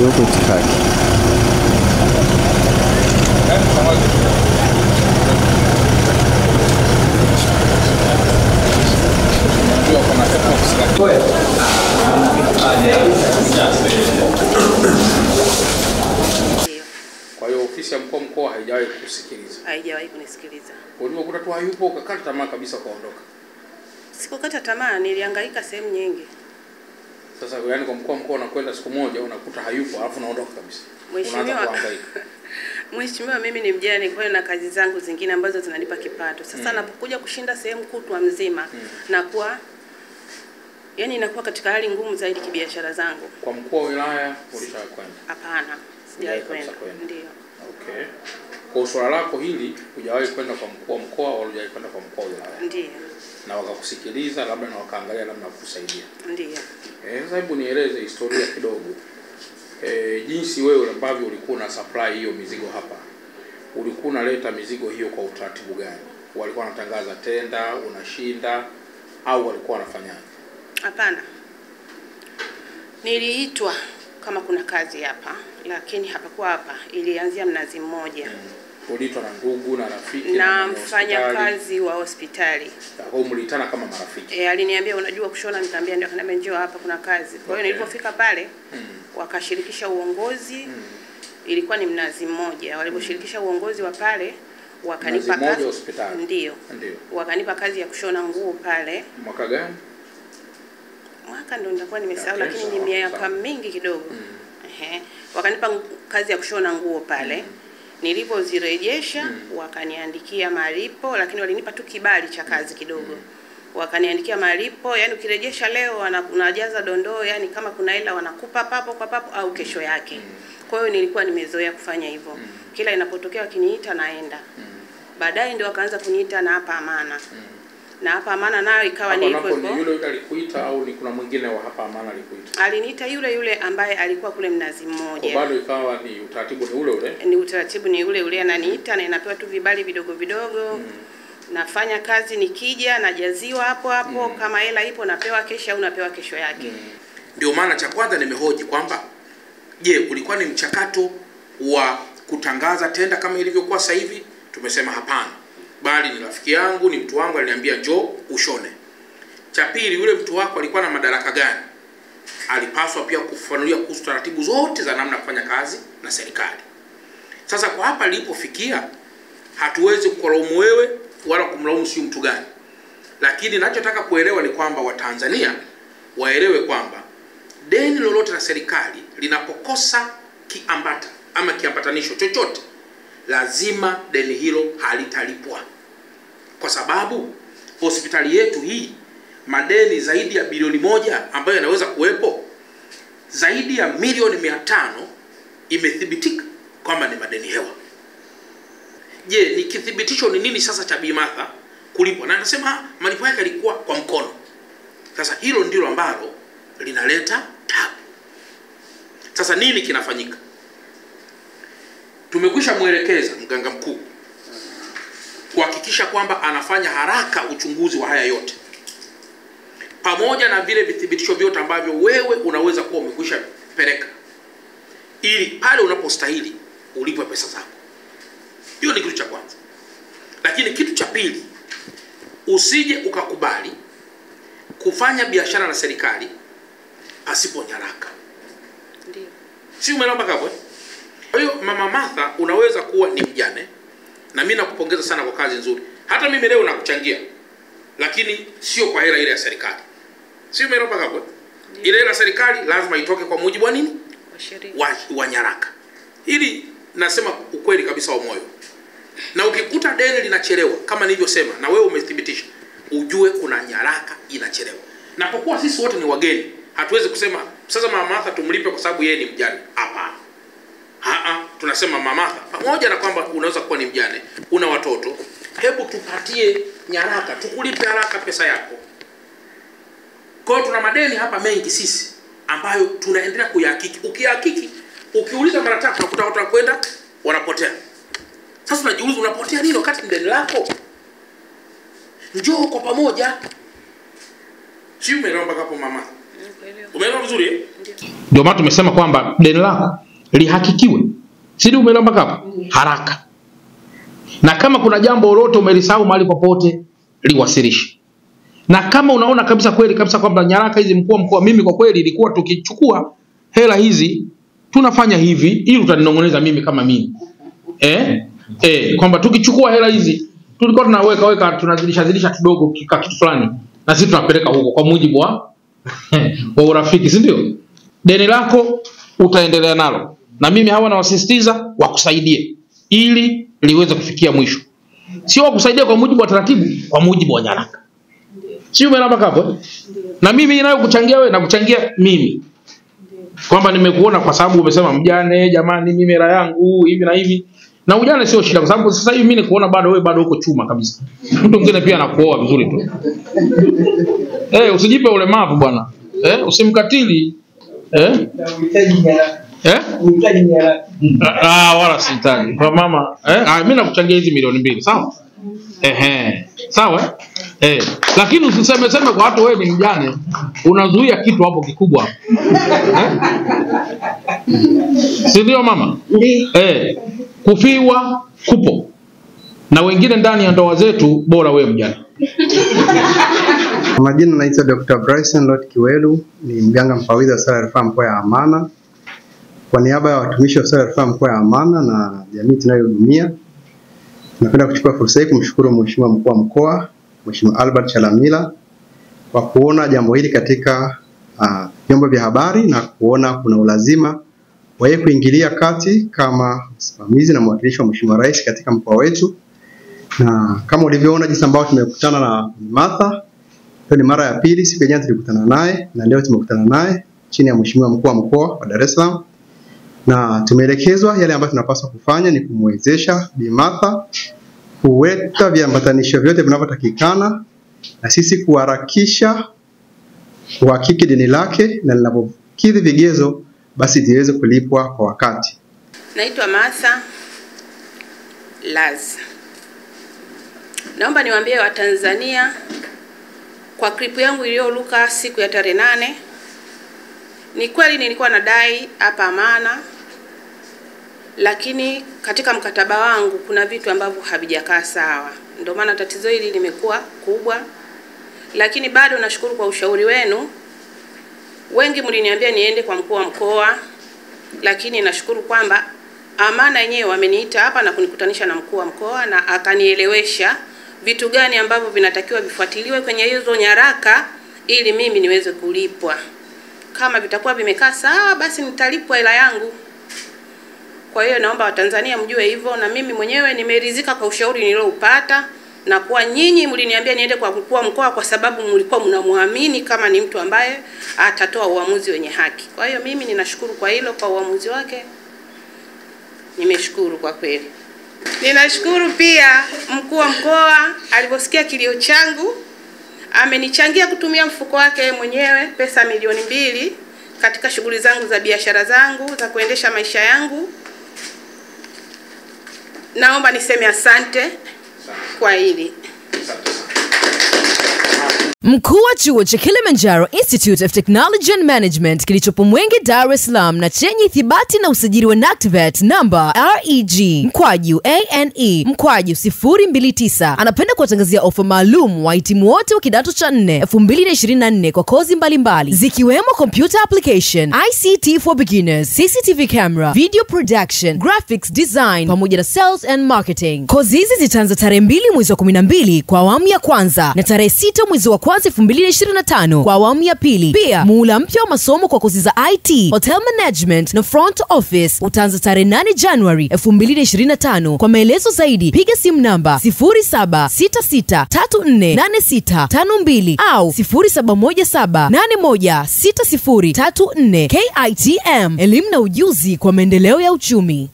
iliyoko itifaki. Kwa hiyo ofisi ya mkoa haijawahi kusikiliza. Haijawahi kunisikiliza. Ulikuwa tu hayupo ukakata tamaa kabisa kaondoka. Sikukata tamaa, nilihangaika sehemu nyingi. Sasa yani kwa mkoa unakwenda siku moja unakuta hayupo alafu unaondoka kabisa. Mheshimiwa, mimi ni mjane, kwa hiyo na kazi zangu zingine ambazo zinanipa kipato. Sasa napokuja kushinda sehemu kutwa mzima nakuwa yani inakuwa katika hali ngumu zaidi kibiashara zangu. Kwa mkuu wa wilaya ulishakwenda? Hapana, sijawahi kwenda. Ndio. Okay. Kwa swala lako hili hujawahi kwenda kwa mkuu wa mkoa au hujawahi kwenda kwa mkuu wa wilaya? Ndio. Na wakakusikiliza labda na wakaangalia namna kukusaidia. Ndio. Sasa hebu nieleze historia kidogo. Jinsi wewe ambavyo ulikuwa na supply hiyo mizigo hapa. Ulikuwa unaleta mizigo hiyo kwa utaratibu gani? Walikuwa wanatangaza tenda, unashinda au walikuwa wanafanyaje? Hapana. Niliitwa kama kuna kazi hapa, lakini hapakuwa hapa. Ilianzia Mnazi Mmoja. Uliitwa na ndugu na rafiki na mfanyakazi wa hospitali. Au mliitana kama marafiki? Aliniambia unajua kushona, nikamwambia ndio, akaniambia njoo hapa kuna kazi. Kwa hiyo nilipofika pale wakashirikisha uongozi. Ilikuwa ni Mnazi Mmoja. Waliposhirikisha uongozi wa pale wakanipa kazi hospitali. Ndio. Wakanipa kazi ya kushona nguo pale. Mwaka gani? Mwaka ndio nitakuwa nimesahau, lakini ni miaka mingi kidogo. Wakanipa kazi ya kushona nguo pale. Nilipozirejesha wakaniandikia malipo, lakini walinipa tu kibali cha kazi kidogo. Wakaniandikia malipo, yani ukirejesha leo unajaza dondoo, yani kama kuna hela wanakupa papo kwa papo au kesho yake. Kwa hiyo nilikuwa nimezoea kufanya hivyo. Kila inapotokea wakiniita naenda. Baadaye ndio wakaanza kuniita na hapa Amana. Na hapa Amana nayo ikawa ni hivyo hivyo. Ni yule alikuita au ni kuna mwingine wa hapa Amana alikuita? Aliniita yule ambaye alikuwa kule Mnazi Mmoja. Bado ikawa ni utaratibu ni ule ule? Ni utaratibu ni ule ule, ananiita na inapewa tu vibali vidogo vidogo. Nafanya kazi, nikija najaziwa hapo hapo. Kama hela ipo napewa kesho au napewa kesho yake. Ndio maana cha kwanza nimehoji kwamba je, ulikuwa ni mchakato wa kutangaza tenda kama ilivyokuwa sasa hivi? Tumesema hapana. Bali ni rafiki yangu, ni mtu wangu aliniambia njoo ushone. Cha pili, yule mtu wako alikuwa na madaraka gani? Alipaswa pia kufafanulia kuhusu taratibu zote za namna kufanya kazi na serikali. Sasa kwa hapa nilipofikia, hatuwezi kulaumu wewe wala kumlaumu si mtu gani. Lakini ninachotaka kuelewa ni kwamba Watanzania waelewe kwamba deni lolote la serikali linapokosa kiambata ama kiambatanisho chochote, lazima deni hilo halitalipwa. Kwa sababu hospitali yetu hii madeni zaidi ya bilioni 1 ambayo yanaweza kuwepo, zaidi ya milioni 500 imethibitika kwamba ni madeni hewa. Je, ni kithibitisho ni nini sasa cha Bi Martha kulipwa? Na anasema malipo yake yalikuwa kwa mkono. Sasa hilo ndilo ambalo linaleta tabu. Sasa nini kinafanyika? Tumekwisha muelekeza mganga mkuu kuhakikisha kwamba anafanya haraka uchunguzi wa haya yote, pamoja na vile vithibitisho vyote ambavyo wewe unaweza kuwa umekwisha peleka, ili pale unapostahili ulipwe pesa zako. Hiyo ni kitu cha kwanza. Lakini kitu cha pili, usije ukakubali kufanya biashara na serikali pasipo nyaraka. Ndio. Si umeomba hapo? Kwa hiyo Mama Martha unaweza kuwa ni mjane, na mimi nakupongeza sana kwa kazi nzuri. Hata mimi leo nakuchangia, lakini sio kwa hela ile ya serikali. Si umeomba hapo? Ile hela ya serikali lazima itoke kwa mujibu wa nini? Wa nyaraka. Ili nasema ukweli kabisa wa moyo. Na ukikuta deni linachelewa kama nilivyosema na wewe umethibitisha, ujue kuna nyaraka inachelewa. Na kwa kuwa sisi wote ni wageni, hatuwezi kusema sasa Mama Martha tumlipe kwa sababu yeye ni mjane. Hapana. Tunasema Mama Martha, pamoja na kwamba unaweza kuwa ni mjane, una watoto, hebu tupatie nyaraka, tukulipe haraka pesa yako. Kwa hiyo tuna madeni hapa mengi sisi ambayo tunaendelea kuyahakiki. Ukihakiki, ukiuliza mara 3 unakuta watu wanakwenda wanapotea. Sasa unajiuliza unapotea nini wakati ni deni lako? Njoo kwa pamoja. Si umeelewa mpaka hapo mama? Umeelewa vizuri? Ndio. Ndio maana tumesema kwamba deni lako lihakikiwe. Sidi umeelewa mpaka hapo? Haraka. Na kama kuna jambo lolote umelisahau mahali popote, liwasilishe. Na kama unaona kabisa kweli kabisa kwamba nyaraka hizi mkuu wa mkoa, mimi kwa kweli ilikuwa tukichukua hela hizi tunafanya hivi, ili utaninong'oneza mimi kama mimi. Kwamba tukichukua hela hizi tulikuwa tunaweka tunazidisha kidogo kitu fulani, na sisi tunapeleka huko kwa mujibu wa urafiki, si ndio? Deni lako utaendelea nalo, na mimi hawa nawasisitiza wakusaidie ili liweze kufikia mwisho. Sio wakusaidia kwa mujibu wa taratibu, kwa mujibu wa nyaraka. Sio umeelewa hapo? Na mimi ninayo kuchangia wewe na kuchangia mimi. Kwamba nimekuona kwa sababu umesema mjane, jamani mimi hela yangu hivi na hivi. Na ujane sio shida, kwa sababu sasa hivi mimi nikuona bado wewe bado uko chuma kabisa. Mtu mwingine pia anakuoa vizuri tu. Usijipe ulemavu bwana. Usimkatili. Wala sitaki. Kwa mama, mimi nakuchangia hizi milioni 2, sawa? Sawa? Lakini usiseme kwa watu wewe ni mjane, unazuia kitu hapo kikubwa. Si ndio mama? Ndio. Kufiwa kupo. Na wengine ndani ya ndoa zetu bora wewe mjane. Majina naitwa Dr. Bryson Lot Kiwelu, ni mganga mfawidhi wa hospitali ya rufaa mkoa ya Amana. Kwa niaba ya watumishi wa hospitali ya rufaa mkoa ya Amana na jamii tunayohudumia, napenda kuchukua fursa hii kumshukuru Mheshimiwa mkuu wa mkoa, Mheshimiwa Albert Chalamila, kwa kuona jambo hili katika vyombo vya habari na kuona kuna ulazima wa yeye kuingilia kati kama msimamizi na mwakilishi wa Mheshimiwa Rais katika mkoa wetu. Na kama ulivyoona jinsi ambao tumekutana na Martha, hiyo ni mara ya pili. Siku ya jana tulikutana naye na leo tumekutana naye chini ya Mheshimiwa mkuu wa mkoa wa Dar es Salaam, na tumeelekezwa yale ambayo tunapaswa kufanya ni kumwezesha Bi Martha kuweka viambatanisho vyote vinavyotakikana na sisi kuharakisha kuhakiki deni lake, na linapokidhi vigezo basi liweze kulipwa kwa wakati. Naitwa Martha Laz. Naomba niwaambie Watanzania kwa clip yangu iliyoruka siku ya tarehe 8, ni kweli nilikuwa nadai hapa Amana, lakini katika mkataba wangu kuna vitu ambavyo havijakaa sawa. Ndio maana tatizo hili limekuwa kubwa. Lakini bado nashukuru kwa ushauri wenu. Wengi mliniambia niende kwa mkuu wa mkoa, lakini nashukuru kwamba Amana yenyewe wameniita hapa na kunikutanisha na mkuu wa mkoa na akanielewesha vitu gani ambavyo vinatakiwa vifuatiliwe kwenye hizo nyaraka ili mimi niweze kulipwa. Kama vitakuwa vimekaa sawa basi nitalipwa hela yangu. Kwa hiyo naomba Watanzania mjue hivyo, na mimi mwenyewe nimeridhika kwa ushauri nilioupata, na kwa nyinyi mliniambia niende kwa mkuu wa mkoa kwa sababu mlikuwa mnamuamini kama ni mtu ambaye atatoa uamuzi wenye haki. Kwa hiyo mimi ninashukuru kwa hilo, kwa uamuzi wake. Nimeshukuru kwa kweli. Ninashukuru pia mkuu wa mkoa aliposikia kilio changu, amenichangia kutumia mfuko wake mwenyewe pesa milioni 2 katika shughuli zangu za biashara zangu za kuendesha maisha yangu. Naomba niseme asante kwa hili. Mkuu wa chuo cha Kilimanjaro Institute of Technology and Management kilichopo Mwenge, Dar es Salaam na chenye ithibati na usajili wa NACTVET namba REG/ANE/029 anapenda kuwatangazia ofa maalum wahitimu wote wa kidato cha 4 2024 kwa kozi mbalimbali zikiwemo computer application, ICT for beginners, CCTV camera, video production, graphics design pamoja na sales and marketing. Kozi hizi zitaanza tarehe 2 mwezi wa 12 kwa awamu ya kwanza na tarehe 6 mwezi wa 2025 kwa awamu ya pili. Pia muhula mpya wa masomo kwa kozi za IT, hotel management na front office utaanza tarehe 8 January 2025. Kwa maelezo zaidi piga simu namba 0766348652 au 0717816034. KITM, elimu na ujuzi kwa maendeleo ya uchumi.